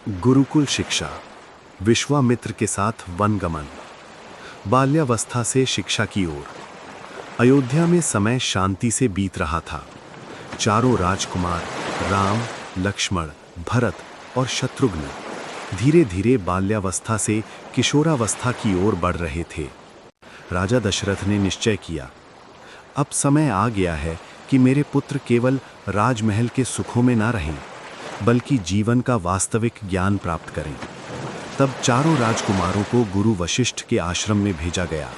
गुरुकुल शिक्षा, विश्वामित्र के साथ वनगमन, बाल्यावस्था से शिक्षा की ओर। अयोध्या में समय शांति से बीत रहा था। चारों राजकुमार राम, लक्ष्मण, भरत और शत्रुघ्न धीरे धीरे बाल्यावस्था से किशोरावस्था की ओर बढ़ रहे थे। राजा दशरथ ने निश्चय किया, अब समय आ गया है कि मेरे पुत्र केवल राजमहल के सुखों में ना रहें, बल्कि जीवन का वास्तविक ज्ञान प्राप्त करें। तब चारों राजकुमारों को गुरु वशिष्ठ के आश्रम में भेजा गया।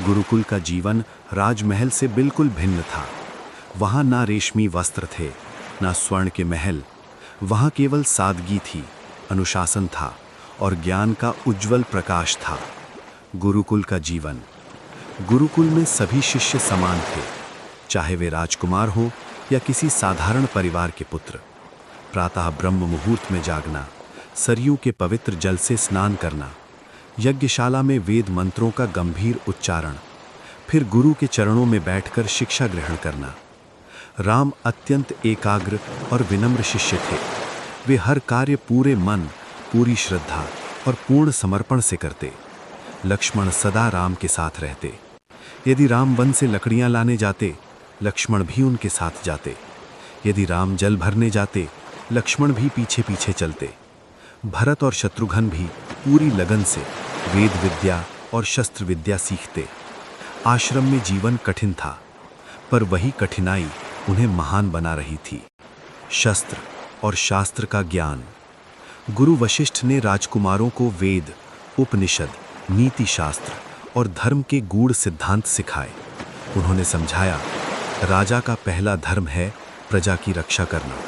गुरुकुल का जीवन राजमहल से बिल्कुल भिन्न था। वहाँ ना रेशमी वस्त्र थे, ना स्वर्ण के महल। वहाँ केवल सादगी थी, अनुशासन था और ज्ञान का उज्जवल प्रकाश था। गुरुकुल का जीवन। गुरुकुल में सभी शिष्य समान थे, चाहे वे राजकुमार हों या किसी साधारण परिवार के पुत्र। प्रातः ब्रह्म मुहूर्त में जागना, सरयू के पवित्र जल से स्नान करना, यज्ञशाला में वेद मंत्रों का गंभीर उच्चारण, फिर गुरु के चरणों में बैठकर शिक्षा ग्रहण करना। राम अत्यंत एकाग्र और विनम्र शिष्य थे। वे हर कार्य पूरे मन, पूरी श्रद्धा और पूर्ण समर्पण से करते। लक्ष्मण सदा राम के साथ रहते। यदि राम वन से लकड़ियां लाने जाते, लक्ष्मण भी उनके साथ जाते। यदि राम जल भरने जाते, लक्ष्मण भी पीछे पीछे चलते। भरत और शत्रुघ्न भी पूरी लगन से वेद विद्या और शस्त्र विद्या सीखते। आश्रम में जीवन कठिन था, पर वही कठिनाई उन्हें महान बना रही थी। शस्त्र और शास्त्र का ज्ञान। गुरु वशिष्ठ ने राजकुमारों को वेद, उपनिषद, नीति शास्त्र और धर्म के गूढ़ सिद्धांत सिखाए। उन्होंने समझाया, राजा का पहला धर्म है प्रजा की रक्षा करना।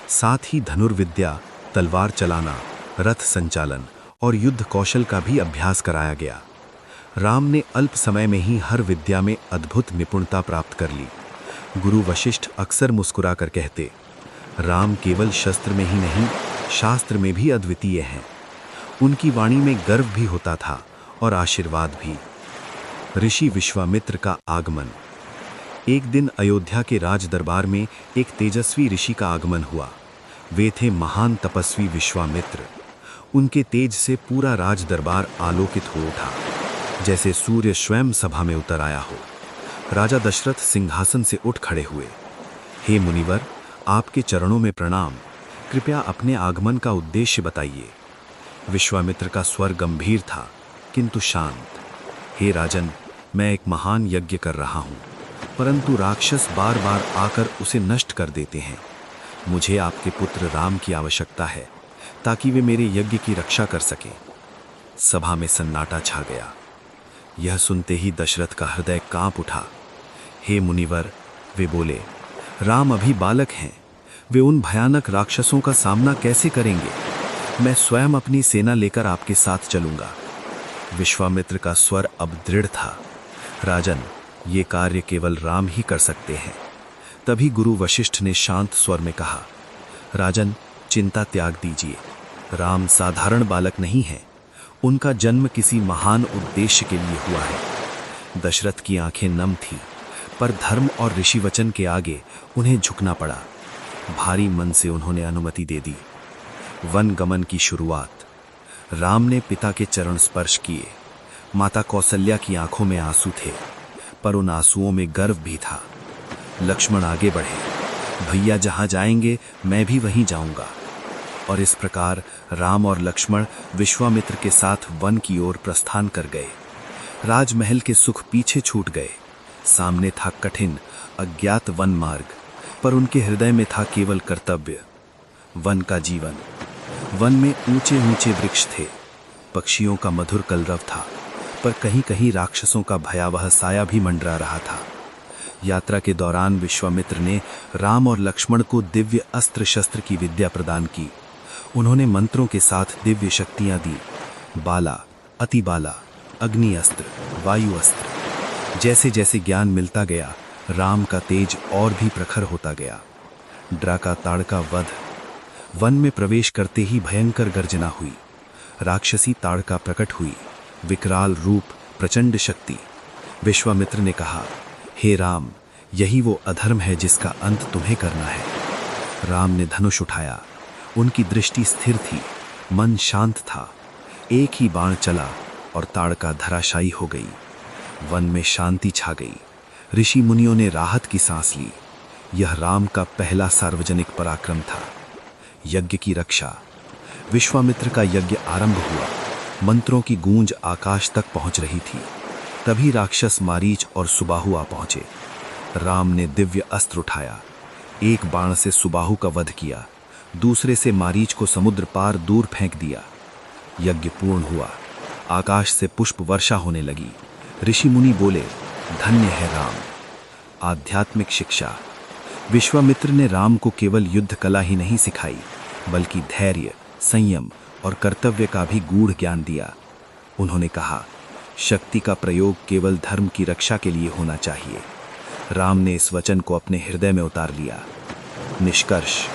साथ ही धनुर्विद्या, तलवार चलाना, रथ संचालन और युद्ध कौशल का भी अभ्यास कराया गया। राम ने अल्प समय में ही हर विद्या में अद्भुत निपुणता प्राप्त कर ली। गुरु वशिष्ठ अक्सर मुस्कुराकर कहते, राम केवल शस्त्र में ही नहीं, शास्त्र में भी अद्वितीय हैं। उनकी वाणी में गर्व भी होता था और आशीर्वाद भी। ऋषि विश्वामित्र का आगमन। एक दिन अयोध्या के राज दरबार में एक तेजस्वी ऋषि का आगमन हुआ। वे थे महान तपस्वी विश्वामित्र। उनके तेज से पूरा राज दरबार आलोकित हो उठा, जैसे सूर्य स्वयं सभा में उतर आया हो। राजा दशरथ सिंहासन से उठ खड़े हुए। हे मुनिवर, आपके चरणों में प्रणाम। कृपया अपने आगमन का उद्देश्य बताइए। विश्वामित्र का स्वर गंभीर था किंतु शांत। हे राजन, मैं एक महान यज्ञ कर रहा हूँ, परंतु राक्षस बार बार आकर उसे नष्ट कर देते हैं। मुझे आपके पुत्र राम की आवश्यकता है, ताकि वे मेरे यज्ञ की रक्षा कर सकें। सभा में सन्नाटा छा गया। यह सुनते ही दशरथ का हृदय कांप उठा। हे मुनिवर, वे बोले, राम अभी बालक हैं। वे उन भयानक राक्षसों का सामना कैसे करेंगे? मैं स्वयं अपनी सेना लेकर आपके साथ चलूंगा। विश्वामित्र का स्वर अब दृढ़ था। राजन, ये कार्य केवल राम ही कर सकते हैं। तभी गुरु वशिष्ठ ने शांत स्वर में कहा, राजन, चिंता त्याग दीजिए। राम साधारण बालक नहीं है। उनका जन्म किसी महान उद्देश्य के लिए हुआ है। दशरथ की आंखें नम थीं, पर धर्म और ऋषि वचन के आगे उन्हें झुकना पड़ा। भारी मन से उन्होंने अनुमति दे दी। वन गमन की शुरुआत। राम ने पिता के चरण स्पर्श किए। माता कौसल्या की आंखों में आंसू थे, पर उन आंसुओं में गर्व भी था। लक्ष्मण आगे बढ़े। भैया जहां जाएंगे, मैं भी वहीं जाऊंगा। और इस प्रकार राम और लक्ष्मण विश्वामित्र के साथ वन की ओर प्रस्थान कर गए। राजमहल के सुख पीछे छूट गए। सामने था कठिन, अज्ञात वन मार्ग, पर उनके हृदय में था केवल कर्तव्य। वन का जीवन। वन में ऊंचे ऊंचे वृक्ष थे, पक्षियों का मधुर कलरव था, पर कहीं कहीं राक्षसों का भयावह साया भी मंडरा रहा था। यात्रा के दौरान विश्वामित्र ने राम और लक्ष्मण को दिव्य अस्त्र शस्त्र की विद्या प्रदान की। उन्होंने मंत्रों के साथ दिव्य शक्तियां दी। बाला, अतिबाला, अग्नि अस्त्र, वायु अस्त्र। जैसे जैसे ज्ञान मिलता गया, राम का तेज और भी प्रखर होता गया। ड्राका ताड़का वध। वन में प्रवेश करते ही भयंकर गर्जना हुई। राक्षसी ताड़का प्रकट हुई, विकराल रूप, प्रचंड शक्ति। विश्वामित्र ने कहा, हे राम, यही वो अधर्म है जिसका अंत तुम्हें करना है। राम ने धनुष उठाया। उनकी दृष्टि स्थिर थी, मन शांत था। एक ही बाण चला और ताड़का धराशायी हो गई। वन में शांति छा गई। ऋषि मुनियों ने राहत की सांस ली। यह राम का पहला सार्वजनिक पराक्रम था। यज्ञ की रक्षा। विश्वामित्र का यज्ञ आरंभ हुआ। मंत्रों की गूंज आकाश तक पहुंच रही थी। तभी राक्षस मारीच और सुबाहु आ पहुंचे। राम ने दिव्य अस्त्र उठाया। एक बाण से सुबाहु का वध किया, दूसरे से मारीच को समुद्र पार दूर फेंक दिया। यज्ञ पूर्ण हुआ। आकाश से पुष्प वर्षा होने लगी। ऋषि मुनि बोले, धन्य है राम। आध्यात्मिक शिक्षा। विश्वामित्र ने राम को केवल युद्ध कला ही नहीं सिखाई, बल्कि धैर्य, संयम और कर्तव्य का भी गूढ़ ज्ञान दिया। उन्होंने कहा, शक्ति का प्रयोग केवल धर्म की रक्षा के लिए होना चाहिए। राम ने इस वचन को अपने हृदय में उतार लिया। निष्कर्ष,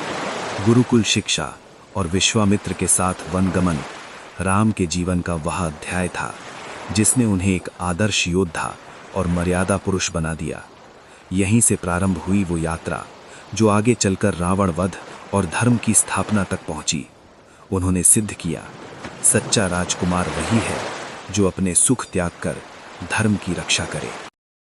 गुरुकुल शिक्षा और विश्वामित्र के साथ वनगमन राम के जीवन का वह अध्याय था जिसने उन्हें एक आदर्श योद्धा और मर्यादा पुरुष बना दिया। यहीं से प्रारंभ हुई वो यात्रा जो आगे चलकर रावण वध और धर्म की स्थापना तक पहुंची। उन्होंने सिद्ध किया, सच्चा राजकुमार वही है जो अपने सुख त्याग कर धर्म की रक्षा करे।